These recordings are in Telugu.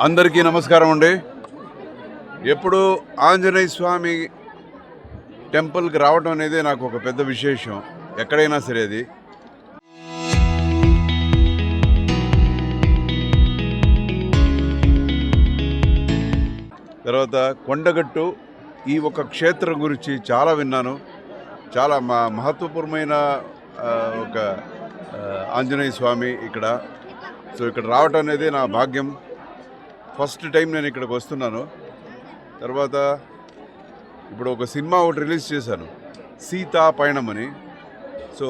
అందరికీ నమస్కారం అండి. ఎప్పుడు ఆంజనేయ స్వామి టెంపుల్కి రావడం అనేది నాకు ఒక పెద్ద విశేషం. ఎక్కడైనా సరే అది తర్వాత కొండగట్టు ఈ ఒక క్షేత్రం గురించి చాలా విన్నాను. చాలా మహత్వపూర్ణమైన ఒక ఆంజనేయ స్వామి ఇక్కడ. సో ఇక్కడ రావటం అనేది నా భాగ్యం. ఫస్ట్ టైం నేను ఇక్కడికి వస్తున్నాను. తర్వాత ఇప్పుడు ఒక సినిమా ఒకటి రిలీజ్ చేశాను, సీతా పయణం అని. సో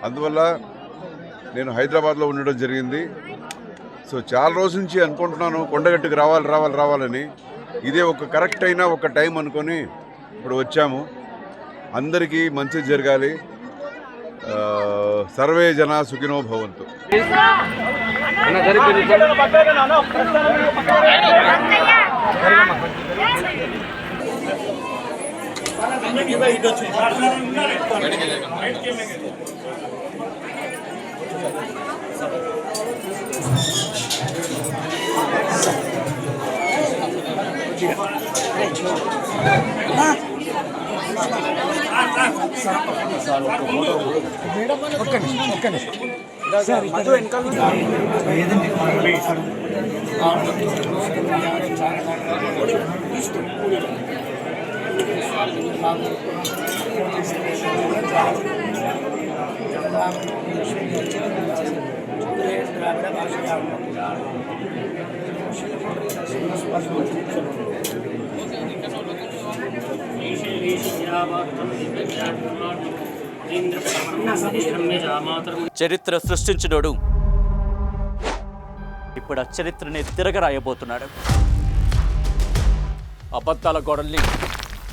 అందువల్ల నేను హైదరాబాద్లో ఉండడం జరిగింది. సో చాలా రోజుల నుంచి అనుకుంటున్నాను కొండగట్టుకు రావాలని. ఇదే ఒక కరెక్ట్ అయిన ఒక టైం అనుకొని ఇప్పుడు వచ్చాము. అందరికీ మంచి జరగాలి. సర్వే జన సుఖినో భవంతు. చరిత్ర సృష్టించినోడు ఇప్పుడు ఆ చరిత్రని తిరగరాయబోతున్నాడు. అబద్ధాల గోడల్ని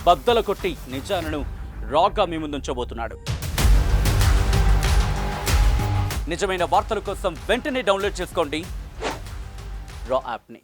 బద్దలు కొట్టి నిజాలను రాగా మీ ముందుంచబోతున్నాడు. నిజమైన వార్తల కోసం వెంటనే డౌన్లోడ్ చేసుకోండి రా యాప్ని.